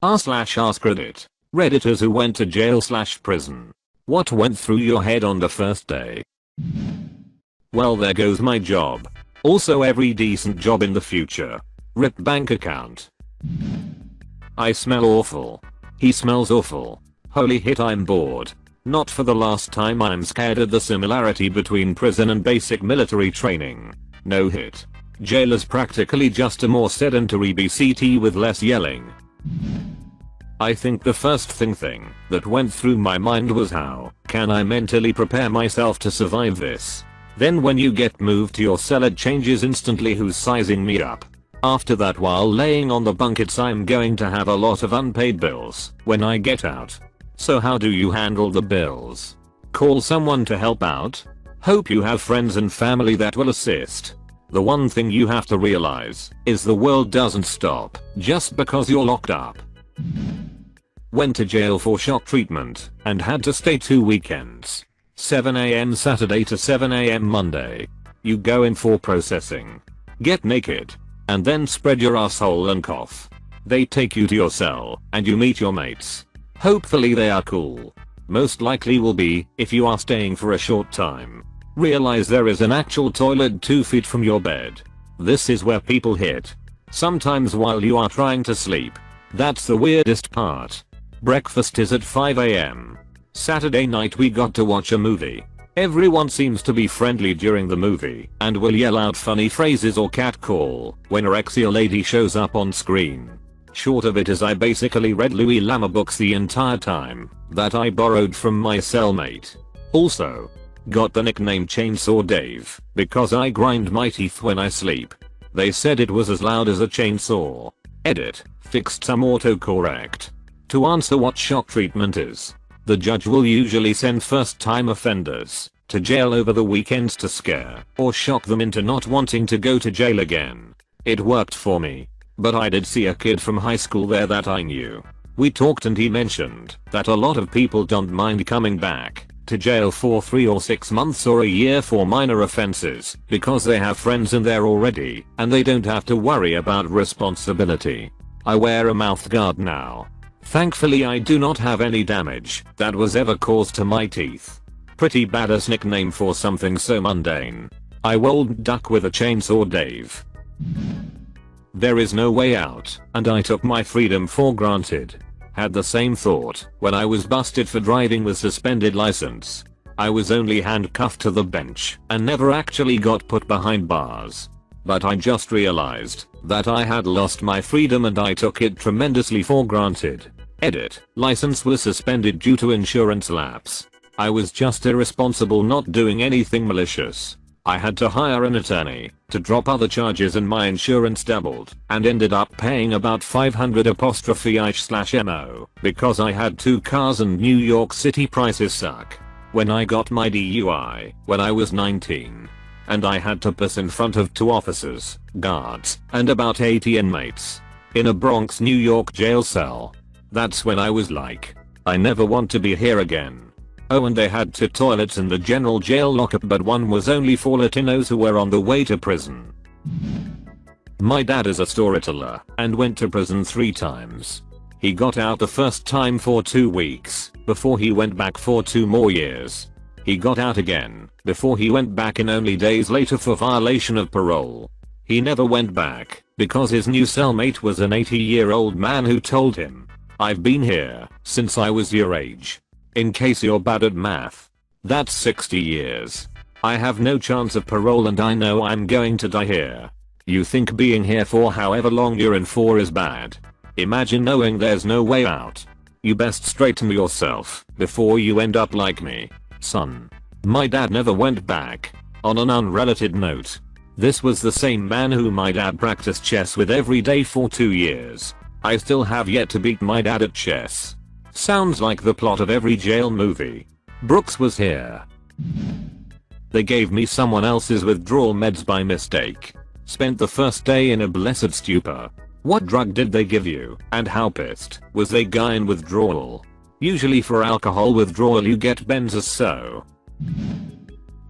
r/AskReddit. Redditors who went to jail/prison. What went through your head on the first day? Well, there goes my job. Also every decent job in the future. RIP bank account. I smell awful. He smells awful. Holy hit, I'm bored. Not for the last time, I'm scared at the similarity between prison and basic military training. No hit. Jail is practically just a more sedentary BCT with less yelling. I think the first thing that went through my mind was, how can I mentally prepare myself to survive this? Then when you get moved to your cell, it changes instantly who's sizing me up. After that, while laying on the bunk, it's I'm going to have a lot of unpaid bills when I get out. So how do you handle the bills? Call someone to help out? Hope you have friends and family that will assist. The one thing you have to realize is the world doesn't stop just because you're locked up. Went to jail for shock treatment and had to stay 2 weekends. 7 AM Saturday to 7 AM Monday. You go in for processing. Get naked. And then spread your asshole and cough. They take you to your cell and you meet your mates. Hopefully they are cool. Most likely will be if you are staying for a short time. Realize there is an actual toilet 2 feet from your bed. This is where people hit. Sometimes while you are trying to sleep. That's the weirdest part. Breakfast is at 5 AM. Saturday night we got to watch a movie. Everyone seems to be friendly during the movie and will yell out funny phrases or catcall when a Rexia lady shows up on screen. Short of it is I basically read Louis Lama books the entire time that I borrowed from my cellmate. Also, got the nickname Chainsaw Dave because I grind my teeth when I sleep. They said it was as loud as a chainsaw. Edit, fixed some autocorrect. To answer what shock treatment is, the judge will usually send first-time offenders to jail over the weekends to scare or shock them into not wanting to go to jail again. It worked for me, but I did see a kid from high school there that I knew. We talked and he mentioned that a lot of people don't mind coming back to jail for 3 or 6 months or a year for minor offenses because they have friends in there already and they don't have to worry about responsibility. I wear a mouth guard now. Thankfully I do not have any damage that was ever caused to my teeth. Pretty badass nickname for something so mundane. I rolled duck with a chainsaw Dave. There is no way out and I took my freedom for granted. Had the same thought when I was busted for driving with suspended license. I was only handcuffed to the bench and never actually got put behind bars. But I just realized that I had lost my freedom and I took it tremendously for granted. Edit, license was suspended due to insurance lapse. I was just irresponsible, not doing anything malicious. I had to hire an attorney to drop other charges and my insurance doubled and ended up paying about $500 because I had 2 cars and New York City prices suck. When I got my DUI when I was 19. And I had to piss in front of 2 officers, guards, and about 80 inmates. In a Bronx, New York jail cell. That's when I was like, I never want to be here again. Oh, and they had 2 toilets in the general jail lockup, but one was only for Latinos who were on the way to prison. My dad is a storyteller and went to prison 3 times. He got out the first time for 2 weeks before he went back for 2 more years. He got out again before he went back in only days later for violation of parole. He never went back because his new cellmate was an 80-year-old man who told him, I've been here since I was your age. In case you're bad at math. That's 60 years. I have no chance of parole and I know I'm going to die here. You think being here for however long you're in for is bad? Imagine knowing there's no way out. You best straighten yourself before you end up like me, son. My dad never went back. On an unrelated note, this was the same man who my dad practiced chess with every day for 2 years. I still have yet to beat my dad at chess. Sounds like the plot of every jail movie. Brooks was here. They gave me someone else's withdrawal meds by mistake. Spent the first day in a blessed stupor. What drug did they give you, and how pissed was they guy in withdrawal? Usually for alcohol withdrawal you get benzos, so.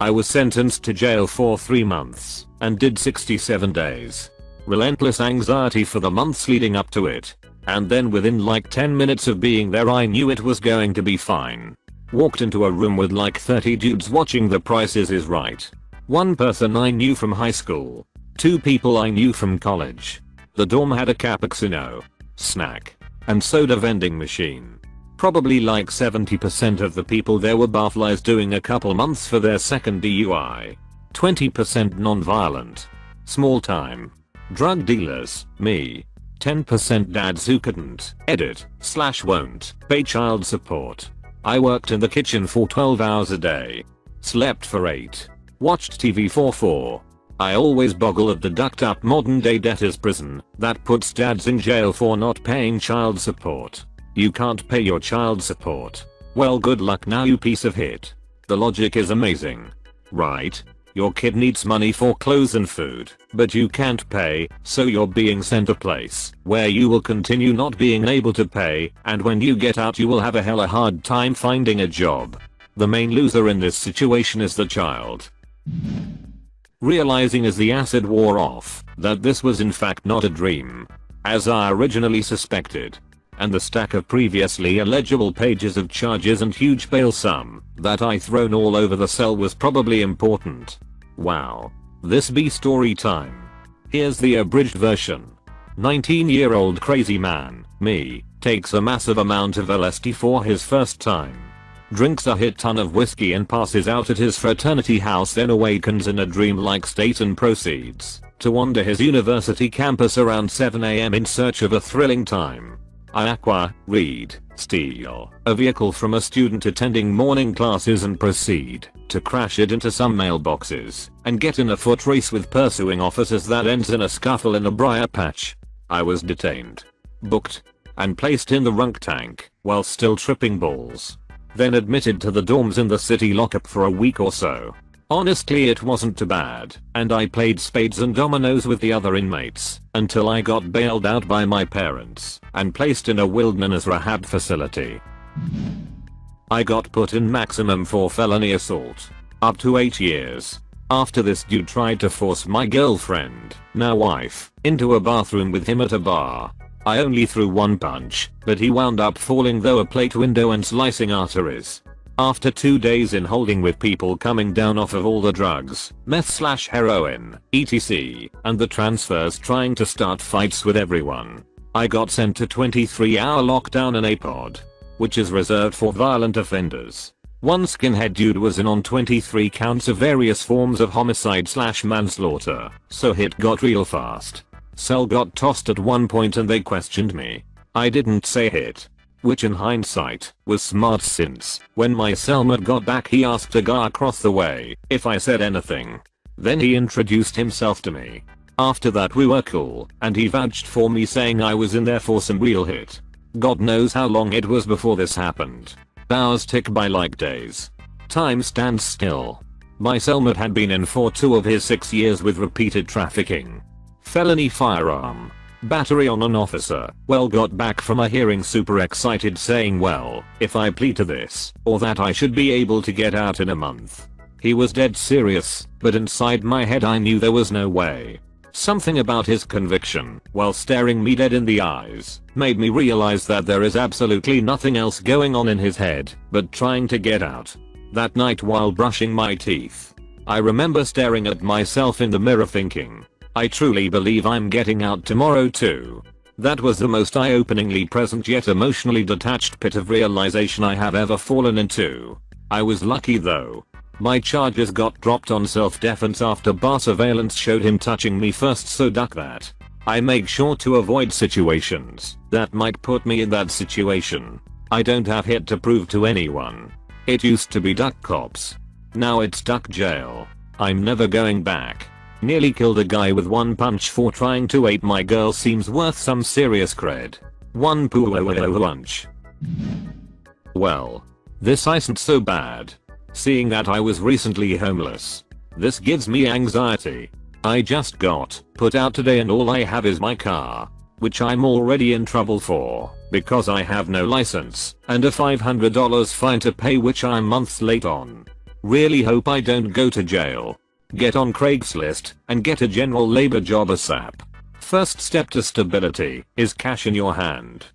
I was sentenced to jail for 3 months and did 67 days. Relentless anxiety for the months leading up to it. And then within like 10 minutes of being there I knew it was going to be fine. Walked into a room with like 30 dudes watching The Price is Right. One person I knew from high school. 2 people I knew from college. The dorm had a cappuccino, snack, and soda vending machine. Probably like 70% of the people there were barflies doing a couple months for their second DUI. 20% non-violent. Small time. Drug dealers, me. 10% dads who couldn't edit/won't pay child support. I worked in the kitchen for 12 hours a day. Slept for 8. Watched TV for 4. I always boggle at the ducked up modern day debtor's prison that puts dads in jail for not paying child support. You can't pay your child support. Well, good luck now, you piece of hit. The logic is amazing. Right? Your kid needs money for clothes and food, but you can't pay, so you're being sent a place where you will continue not being able to pay, and when you get out you will have a hella hard time finding a job. The main loser in this situation is the child. Realizing as the acid wore off that this was in fact not a dream, as I originally suspected, and the stack of previously illegible pages of charges and huge bail sum that I thrown all over the cell was probably important. Wow. This be story time. Here's the abridged version. 19-year-old crazy man, me, takes a massive amount of LSD for his first time. Drinks a hit ton of whiskey and passes out at his fraternity house, then awakens in a dreamlike state and proceeds to wander his university campus around 7 AM in search of a thrilling time. I acquire, read, steal a vehicle from a student attending morning classes and proceed to crash it into some mailboxes and get in a foot race with pursuing officers that ends in a scuffle in a briar patch. I was detained, booked, and placed in the runk tank while still tripping balls. Then admitted to the dorms in the city lockup for a week or so. Honestly, it wasn't too bad, and I played spades and dominoes with the other inmates until I got bailed out by my parents and placed in a wilderness rehab facility. I got put in maximum for felony assault, up to 8 years. After this dude tried to force my girlfriend, now wife, into a bathroom with him at a bar. I only threw one punch, but he wound up falling through a plate window and slicing arteries. After 2 days in holding with people coming down off of all the drugs, meth/heroin, etc., and the transfers trying to start fights with everyone, I got sent to 23-hour lockdown in a pod, which is reserved for violent offenders. One skinhead dude was in on 23 counts of various forms of homicide/manslaughter, so hit got real fast. Cell got tossed at one point and they questioned me. I didn't say hit, which in hindsight was smart, since when my cellmate got back he asked a guy across the way if I said anything. Then he introduced himself to me. After that we were cool, and he vouched for me saying I was in there for some real hit. God knows how long it was before this happened. Hours tick by like days. Time stands still. My cellmate had been in for 2 of his 6 years with repeated trafficking, felony firearm, battery on an officer. Well, got back from a hearing super excited saying, well, if I plead to this or that I should be able to get out in a month. He was dead serious, but inside my head I knew there was no way. Something about his conviction, while staring me dead in the eyes, made me realize that there is absolutely nothing else going on in his head but trying to get out. That night while brushing my teeth, I remember staring at myself in the mirror thinking, I truly believe I'm getting out tomorrow too. That was the most eye-openingly present yet emotionally detached pit of realization I have ever fallen into. I was lucky though. My charges got dropped on self-defense after bar surveillance showed him touching me first, so duck that. I make sure to avoid situations that might put me in that situation. I don't have hit to prove to anyone. It used to be duck cops. Now it's duck jail. I'm never going back. Nearly killed a guy with one punch for trying to ape my girl seems worth some serious cred. One punch. Well, this isn't so bad. Seeing that I was recently homeless, this gives me anxiety. I just got put out today and all I have is my car, which I'm already in trouble for because I have no license and a $500 fine to pay, which I'm months late on. Really hope I don't go to jail. Get on Craigslist and get a general labor job ASAP. first step to stability is cash in your hand.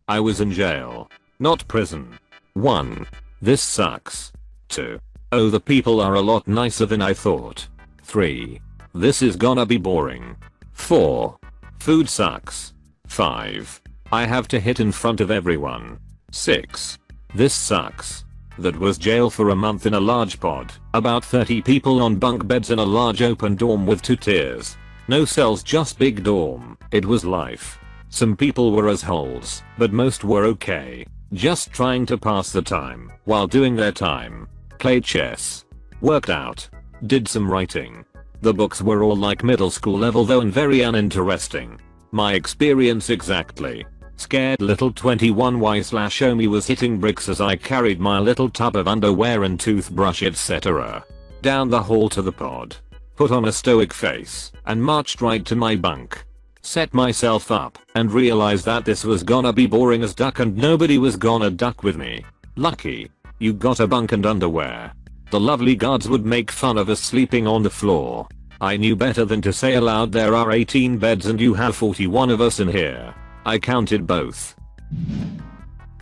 I was in jail, not prison. 1. This sucks. 2. Oh, the people are a lot nicer than I thought. 3. This is gonna be boring. 4. Food sucks. 5. I have to hit in front of everyone. 6. This sucks. That was jail for a month in a large pod, about 30 people on bunk beds in a large open dorm with 2 tiers. No cells, just big dorm. It was life. Some people were assholes, but most were okay. Just trying to pass the time while doing their time. Played chess. Worked out. Did some writing. The books were all like middle school level though and very uninteresting. My experience exactly. Scared little 21Y/Omi was hitting bricks as I carried my little tub of underwear and toothbrush etc. down the hall to the pod. Put on a stoic face and marched right to my bunk. Set myself up and realized that this was gonna be boring as duck and nobody was gonna duck with me. Lucky. You got a bunk and underwear. The lovely guards would make fun of us sleeping on the floor. I knew better than to say aloud there are 18 beds and you have 41 of us in here. I counted both.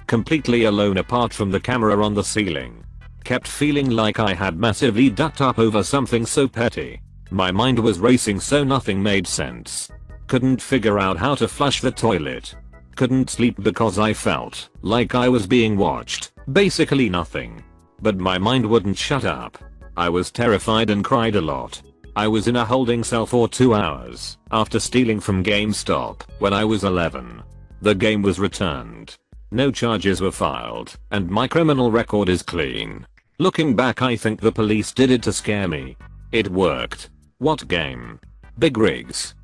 Completely alone apart from the camera on the ceiling. Kept feeling like I had massively ducked up over something so petty. My mind was racing so nothing made sense. Couldn't figure out how to flush the toilet. Couldn't sleep because I felt like I was being watched. Basically nothing. But my mind wouldn't shut up. I was terrified and cried a lot. I was in a holding cell for 2 hours after stealing from GameStop when I was 11. The game was returned. No charges were filed, and my criminal record is clean. Looking back, I think the police did it to scare me. It worked. What game? Big rigs.